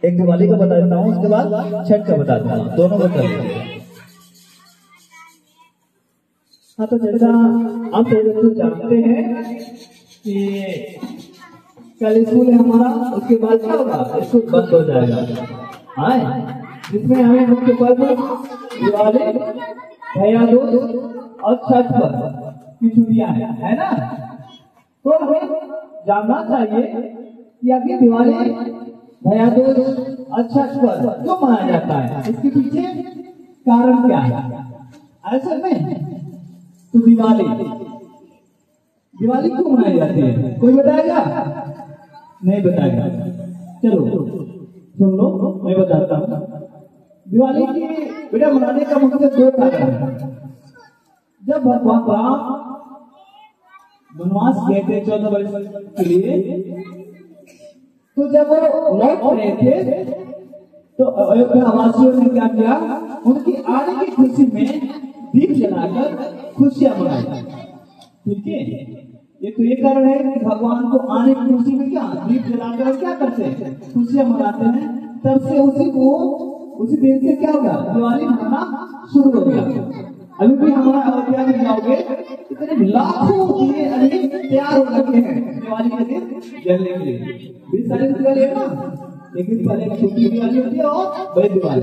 एक दिवाली का बता देता हूँ, उसके बाद छठ का बता देता हूँ, दोनों बता देता हूँ। हाँ, तो जैसा आप लोग जानते हैं कि कल स्कूल है हमारा, उसके बाद क्या होगा, स्कूल बंद हो जाएगा। हाँ, जिसमें हमें मुख्य पर्व दिवाली, भैया दूज और छठ पर्व की छुट्टियां है ना। तो हमें जानना चाहिए कि अभी दिवाली, भैया दूज और छठ पर्व क्यों मनाया जाता है, इसके पीछे कारण क्या है। असल में तो दिवाली क्यों मनाई जाती है, कोई बताएगा? नहीं बताएगा। चलो सुन लो, मैं बताता हूँ। दिवाली की बेटा मनाने का मुख्य दो कारण है। जब भगवान राम वनवास गए थे 14 वर्ष के लिए, तो जब वो लौट रहे थे तो अयोध्या वासियों ने क्या किया, उनकी आने की खुशी में दीप जलाकर खुशियां मनाई। ठीक है, ये तो ये कारण है कि भगवान को आने की खुशी में क्या दीप जलाकर क्या करते हैं, खुशियां मनाते हैं। तब से उसी दिन से क्या होगा, दिवाली मनाना शुरू हो गया। अभी भी हमारा अयोध्या में जाओगे, इतने लाखों दिए अभी तैयार हो रखे हैं दिवाली के दिन जलने के लिए। 20 तारीख दिवाली है ना, एक दिन पहले छोटी दिवाली होती है और बड़ी दिवाली।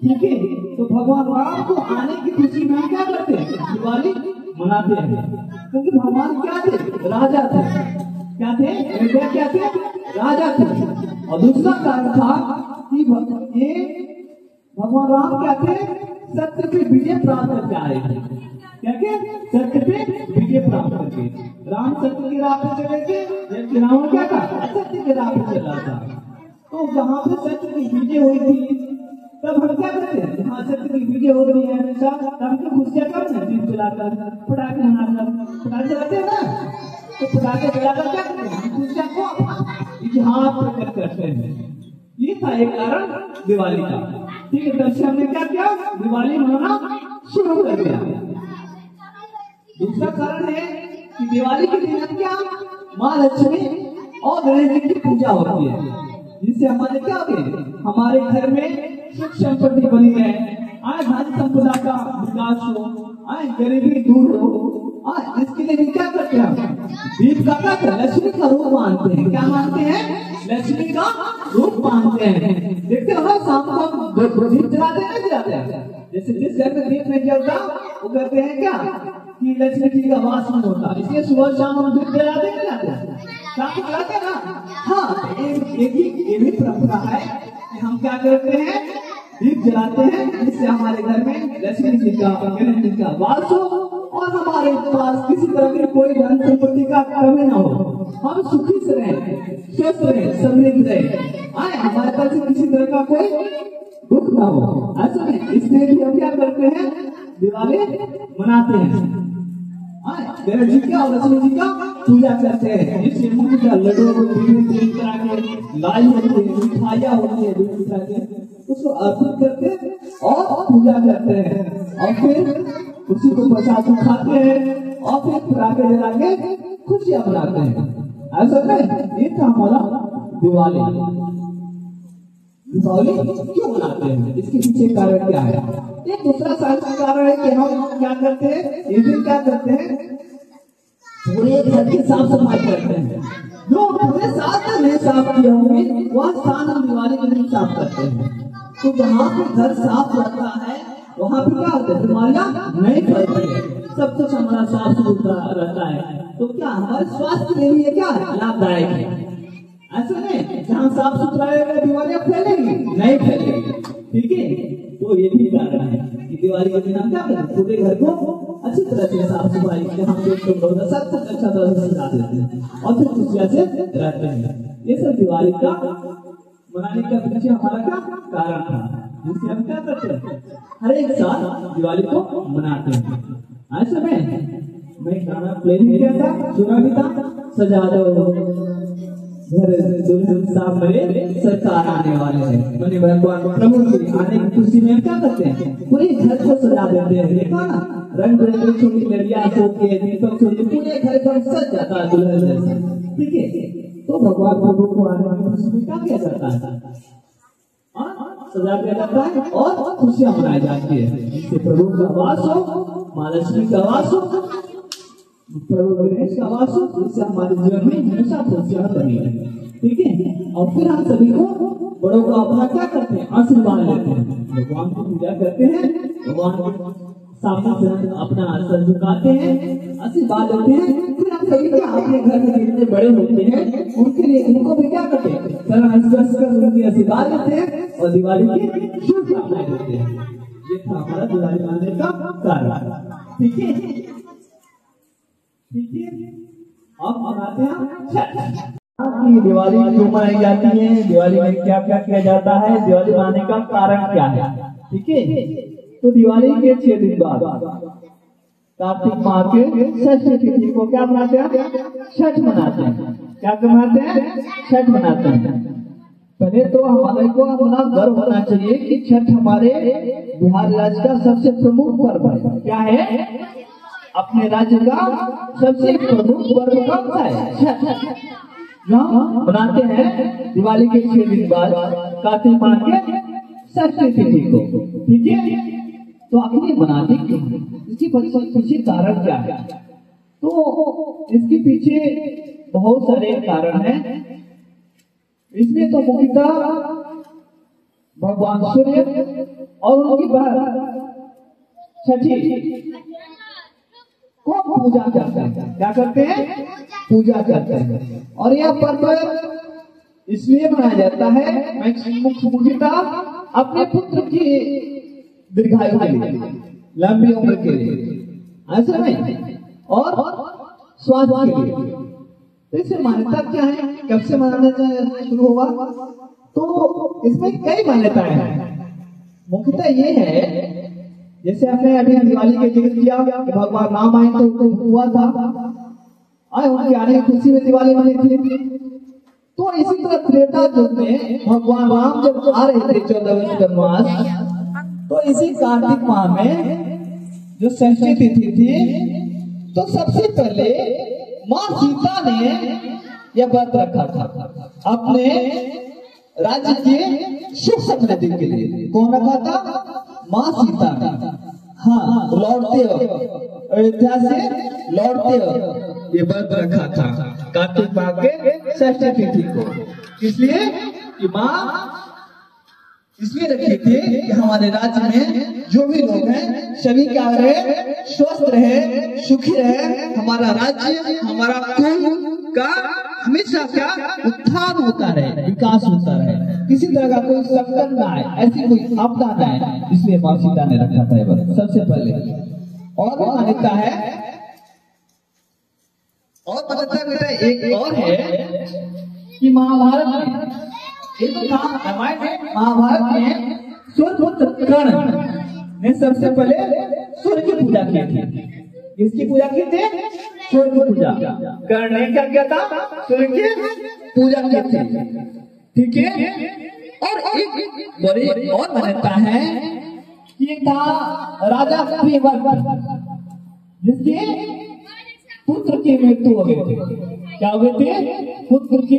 ठीक है, तो भगवान राम को आने की खुशी में क्या करते हैं, दिवाली मनाते हैं। क्योंकि भगवान क्या थे, राजा थे। क्या थे, अयोध्या क्या थे, राजा थे। और दूसरा कारण था कि ये भगवान राम क्या थे, सत्य पे विजय प्राप्त करके आए थे। क्या क्या, सत्य पे विजय प्राप्त करके। राम सत्य की राह पे चले थे, जबकि रावण क्या था, असत्य की राह पे चला था। तो जहाँ पे सत्य की विजय हुई थी, तब हम क्या करते हैं, जहाँ सत्य की विजय हो रही है हमेशा, तब हम खुशियां करते हैं, दीप जलाकर, पटाखे मनाकर, पटाखे जलाते हैं ना, तो पटाखे जलाकर क्या करते हैं, खुशियां को इजहार प्रकट करते हैं। ये था एक कारण दिवाली का। ठीक है, तब से हमने क्या किया, दिवाली मनाना शुरू कर दिया। दूसरा कारण है कि दिवाली के दिन क्या, माँ लक्ष्मी और गणेश जी की पूजा होती है, जिससे हमारे क्या होते, हमारे घर में सुख समृद्धि बनी रहे, आए धन संपदा का विकास हो, आए गरीबी दूर हो। इसके लिए क्या करते हैं, दीप का क्या, लक्ष्मी का रूप मानते हैं। क्या मानते हैं, लक्ष्मी का रूप मानते हैं। देखते हो ना, शाम को हम दीप जलाते हैं, जलाते हैं। जैसे जिस घर में दीप नहीं जलता, वो कहते हैं क्या कि लक्ष्मी जी का वास नहीं होता, इसलिए सुबह शाम हम दीप जलाते हैं, शाम को जलाते हैं ना। हाँ, ये भी परंपरा है कि हम क्या करते हैं, दीप जलाते हैं, जिससे हमारे घर में लक्ष्मी जी का, गणेश जी का वास हो और हमारे पास किसी तरह की कोई धन संपत्ति का कमी न हो। हम सुखी से रहें, स्वस्थ रहें, समृद्ध रहें, आए हमारे पास किसी तरह का कोई दुख ना हो। ऐसा नहीं, इसलिए भी हम क्या करते हैं, दिवाली मनाते हैं। गणेश जी का और लक्ष्मी जी का पूजा करते हैं। इससे का लड्डू विभिन्न तरह के लाई होती है, मिठाइयाँ होती है विभिन्न तरह के, उसको अर्पित करते और पूजा करते हैं। और फिर उसी को प्रसाद खाते हैं और फिर पटाखे जला के खुशियां मनाते हैं। ऐसा नहीं, ये था हमारा दिवाली। दिवाली क्यों मनाते हैं, इसके पीछे कारण क्या है। एक दूसरा कारण है कि हम क्या करते हैं, इस दिन क्या करते हैं, पूरे घर की साफ सफाई करते हैं। जो पूरे साल नहीं साफ किए होंगे, वह स्थान हम दिवाली के दिन साफ करते हैं। तो जहाँ पे घर साफ रहता है, वहाँ पे क्या होता है, बीमारियां नहीं फैलती है, सब कुछ हमारा साफ सुथरा रहता है। तो क्या हमारे स्वास्थ्य के लिए क्या लाभदायक है। ऐसा नहीं, जहाँ साफ सुथरा रहेगा बीमारियां फैलेंगी नहीं फैलेंगी। ठीक है, तो ये भी कारण है कि दिवाली के दिन हम क्या करते हैं, पूरे घर को अच्छी तरह से साफ सफाई सब कुछ अच्छा तरह से सजा देते हैं और फिर खुशियां से रहते हैं। ये सब दिवाली का मनाने का पीछे हमारा क्या कारण था, जिससे हम क्या करते हैं, हर एक साल दिवाली को मनाते हैं। ऐसा मैं गाना प्ले किया था, सुना भी था, सजा दो घर दुल्हन साहब मेरे सरकार आने वाले हैं। मैंने भगवान प्रभु की आने की खुशी में क्या करते हैं, पूरे घर को सजा देते हैं। देखा ना, रंग बिरंगी छोटी लड़ियां सोती है, दीपक सोती, पूरे घर को सज जाता है दुल्हन जैसा। ठीक है, तो भगवान प्रभु को आने की खुशी में क्या किया जाता है? सजा दिया जाता है और खुशियां मनाई जाती है। जिससे प्रभु का वास हो, माँ लक्ष्मी का वास हो, प्रभु गणेश का वास हो, जिससे हमारे जीवन में हमेशा खुशियां बनी रहे। ठीक है, और फिर हम सभी को बड़ों को अपना क्या करते हैं? आशीर्वाद लेते हैं, भगवान की पूजा करते हैं, भगवान के सामने से अपना सर झुकाते हैं, आशीर्वाद लेते हैं। फिर हम सभी क्या अपने घर में जितने बड़े होते हैं उनके लिए उनको भी क्या करते हैं? सर हंस कर उनकी आशीर्वाद लेते हैं और दिवाली की शुभकामनाएं देते हैं। ये था हमारा दिवाली मनाने का कारण। ठीक है, ठीक है। अब मनाते हैं छठ। दिवाली क्यों मनाई जाती है? दिवाली में क्या क्या किया जाता है? दिवाली मनाने का कारण क्या है? ठीक है, तो दिवाली के 6 दिन बाद कार्तिक माह के षष्ठी तिथि को क्या मनाते हैं? छठ मनाते हैं। क्या मनाते हैं? छठ मनाते हैं। पहले तो हमारे को अपना गर्व होना चाहिए कि छठ हमारे बिहार राज्य का सबसे प्रमुख पर्व है। क्या है? अपने राज्य का सबसे प्रमुख पर्व कौन सा है? छठ। मनाते हैं दिवाली के 6 दिन बाद कार्तिक माह के षष्ठी तिथि को। ठीक है, तो आखिर मनाते क्यों? इसके पीछे कारण क्या है? तो इसके पीछे बहुत सारे कारण हैं। इसमें तो मुख्यतः भगवान सूर्य और उनकी बहन छठी को पूजा करते हैं। क्या करते हैं? पूजा करते हैं। और यह पर्व इसलिए मनाया जाता है मुख्यतः अपने पुत्र की दीर्घायु के लिए, लंबी उम्र के लिए, ऐसा नहीं, और स्वास्थ्य के लिए। तो इससे मान्यता क्या है? कब से मनाना शुरू हुआ? तो इसमें कई मान्यताएं हैं। मुख्यतः ये है, जैसे आपने अभी दिवाली के जिक्र किया कि भगवान राम आए तो हुआ था, उनके आने की खुशी में दिवाली मनाई थी। तो इसी तरह त्रेता युग में भगवान राम जब आ रहे थे 14 वर्ष वनवास, तो इसी कार्तिक माह में जो षष्ठी तिथि थी, तो सबसे पहले माँ सीता ने यह व्रत रखा था अपने राज्य के सुख समृद्धि के लिए। कौन रखा था? माँ सीता ने। हाँ, लौटते वक्त, अयोध्या से लौटते वक्त ये व्रत रखा था कार्तिक माह के षष्ठी तिथि को। इसलिए कि माँ इसलिए रखी थी कि हमारे राज्य में जो भी लोग हैं सभी क्या रहे? स्वस्थ रहे, सुखी रहे। हमारा राज्य, हमारा कुल का हमेशा क्या उत्थान होता रहे, विकास होता रहे, किसी तरह का कोई संकट ना आए, ऐसी कोई आपदा ना आए। इसलिए माँ सीता ने रखा था ये सबसे पहले। और मान्यता है, और मान्यता बेटा एक और है कि महाभारत में, ये तो रामायण में, महाभारत में सूर्यपुत्र कर्ण ने सबसे पहले सूर्य की पूजा की थी। किसकी पूजा की थी? सूर्य की पूजा। कर्ण ने क्या किया था? सूर्य की पूजा की थी। ठीक है, और एक बड़ी और मान्यता है कि एक था राजा प्रियव्रत, जिसके पुत्र की मृत्यु हो गई थी। क्या हो गई थी? पुत्र की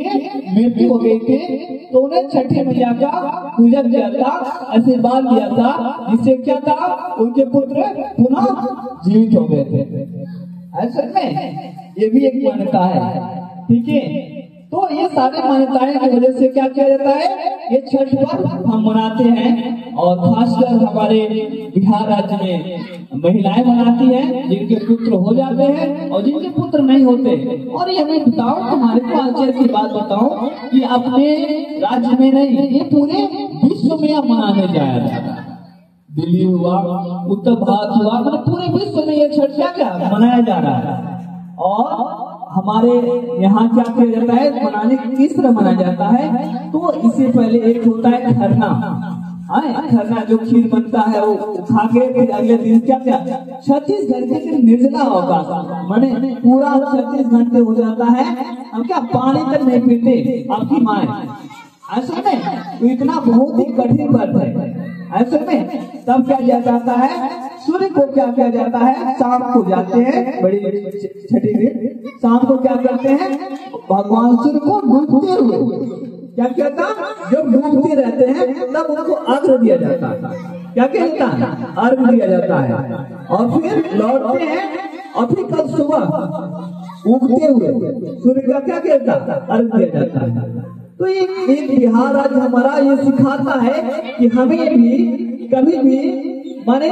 मृत्यु हो गई थी। तो उन्हें छठी मैया का पूजन किया था, आशीर्वाद दिया था, जिससे क्या था? उनके पुत्र पुनः जीवित हो गए थे। ऐसे में ये भी एक मान्यता है। ठीक है, तो ये सारी मान्यताएं की वजह से क्या किया जाता है? ये छठ पर्व हम मनाते हैं। और खासकर हमारे बिहार राज्य में महिलाएं मनाती हैं, जिनके पुत्र हो जाते हैं और जिनके पुत्र नहीं होते। और ये मैं बताऊं, तुम्हारे को आश्चर्य की बात बताऊं, कि अपने राज्य में नहीं, ये पूरे विश्व में अब मनाने जाया जाता है। दिल्ली हुआ, उत्तर भारत हुआ, मतलब पूरे विश्व में ये छठ क्या मनाया जा रहा है। और हमारे यहाँ क्या किया जाता है? मनाने किस तरह मनाया जाता है? तो इससे पहले एक होता है खरना। खरना जो खीर बनता है वो खा के फिर अगले दिन क्या 36 घंटे के निर्जला होगा, माने पूरा 36 घंटे हो जाता है। हम क्या पानी तक नहीं पीते आपकी माँ। ऐसे में तो इतना बहुत ही कठिन व्रत है। ऐसे में तब क्या किया जाता है? सूर्य को क्या किया जाता है, शाम को जाते हैं बड़ी छठी दिन, शाम को क्या करते हैं, भगवान सूर्य को डूबते हुए क्या कहता, जब डूबते रहते हैं तब उनको अर्घ दिया जाता है। क्या कहता है, अर्घ दिया जाता है। और फिर लौटते हैं और फिर कल सुबह उगते हुए सूर्य का क्या कहता, अर्घ दिया जाता है। तो एक बिहार राज्य हमारा ये सिखाता है कि हमें भी कभी भी माने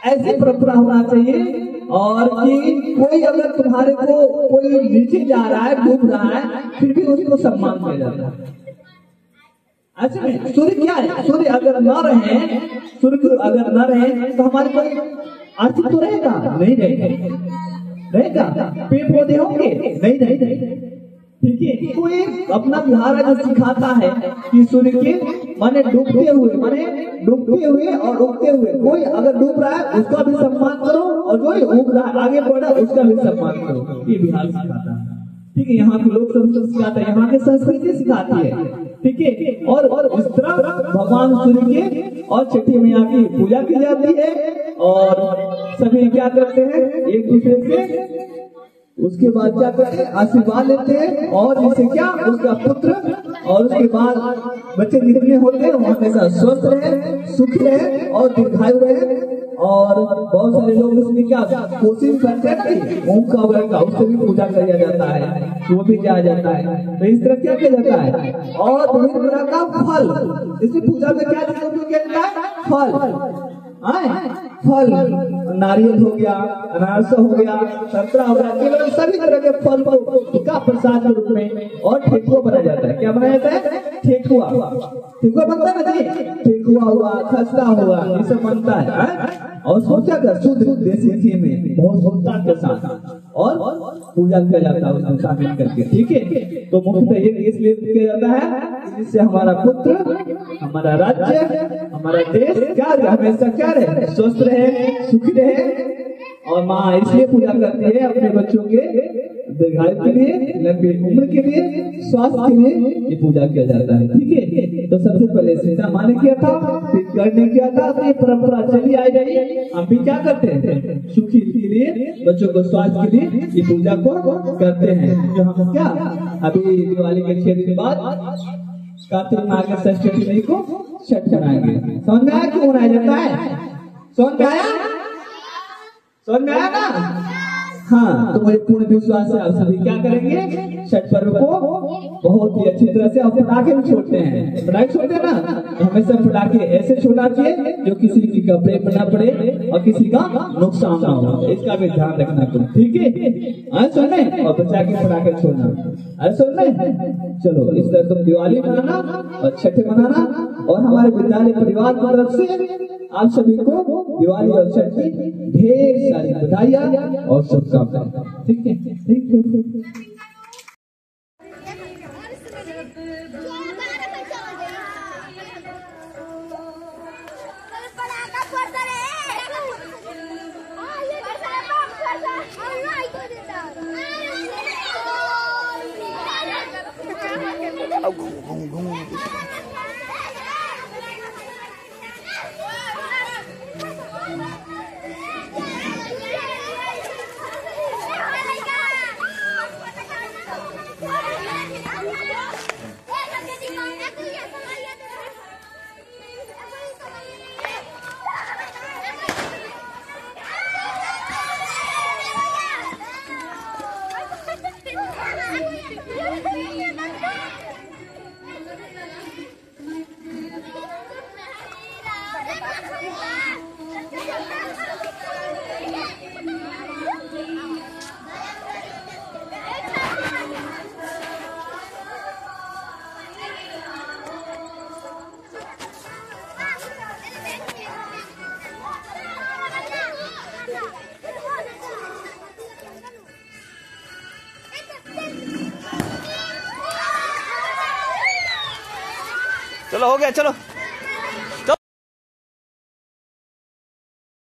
ऐसी परंपरा होना चाहिए, और कि कोई अगर तुम्हारे को कोई नीचे जा रहा है, डूब रहा है, फिर भी उसको सम्मान किया जाता है। ऐसे में सूर्य क्या है, सूर्य अगर न रहे, सूर्य अगर न रहे तो हमारे कोई अस्तित्व तो रहेगा नहीं, रहेगा, पेड़ पौधे होंगे नहीं रहेंगे। ठीक है, तो ये अपना बिहार जो सिखाता है कि सूर्य के माने डूबते हुए और उगते हुए, कोई अगर डूब रहा है उसका भी सम्मान करो, और जो उग रहा है आगे बढ़ रहा है उसका भी सम्मान करो। ये बिहार सिखाता है। ठीक है, यहाँ के लोग संस्कृति सिखाते हैं, यहाँ की संस्कृति सिखाती है। ठीक है, और इस तरह भगवान सूर्य के और छठी मैया की पूजा की जाती है, और सभी क्या करते हैं, एक दूसरे से उसके बाद क्या करते हैं, आशीर्वाद लेते हैं, और जिसे क्या उसका पुत्र और उसके बाद बच्चे जितने होते हैं वो हमेशा स्वस्थ रहे, सुख रहे और दीर्घायु रहे। और बहुत सारे लोग इसमें क्या कोशिश करते हैं कि ओम का वर्ण का उससे भी पूजा किया जाता है, वो भी किया जाता है। तो इस तरह क्या किया जाता है, और विभिन्न तरह का फल, इसी पूजा में क्या किया जाता है, फल, फल, नारियल हो गया, अनारस हो गया, संतरा हो गया, केवल सभी तरह के फल का प्रसाद के रूप में, और ठेकुआ बनाया जाता है। क्या बनाया जाता है, ठेकुआ, ठेकुआ बनता है ना जी, ठेकुआ हुआ, खस्ता हुआ, ये सब बनता है। और सोचा कर शुद्ध देसी घी में बहुत शुद्धता के साथ और पूजा किया जाता है उसमें शामिल करके। ठीक है, तो मुख्यतः ये इसलिए किया जाता है जिससे हमारा पुत्र, हमारा राज्य, हमारा देश क्या हमेशा क्या रहे, स्वस्थ रहे, सुखी रहे। और माँ इसलिए पूजा करती है अपने बच्चों के दीर्घायु के लिए, लंबी उम्र के लिए, स्वास्थ्य के लिए ये पूजा किया जाता है। ठीक है, तो सबसे पहले सीता माँ ने किया था, फिर कर्ण ने किया था, तो ये परंपरा चली आई गई। हम भी क्या करते हैं, सुखी के लिए, बच्चों को स्वास्थ्य के लिए ये पूजा को करते हैं। जो हम क्या अभी दिवाली के 6 दिन बाद कार्तिक माह के षष्ठी को छठ मनाएंगे। समझ में आया क्यों मनाया जाता है, समझ में आया, समझ में आया ना। हाँ, तो मुझे पूर्ण विश्वास है आप सभी क्या करेंगे, छठ पर्व को बहुत ही अच्छी तरह से, और पटाखे भी छोड़ते हैं, पटाखे छोड़ते हैं ना, हमेशा पटाखे ऐसे छोड़ना चाहिए जो किसी की कपड़े पर ना पड़े और किसी का नुकसान ना हो, इसका भी ध्यान रखना पड़े। ठीक है, सुन रहे, और बचा के पटाखे छोड़ना, सुन रहे। चलो, इस तरह तुम दिवाली मनाना और छठ मनाना, और हमारे विद्यालय परिवार की तरफ से आप सभी को दिवाली और छठ की ढेर सारी बधाइयाँ और शुभकामनाएं। ठीक है, ठीक है। चलो हो गया, चलो।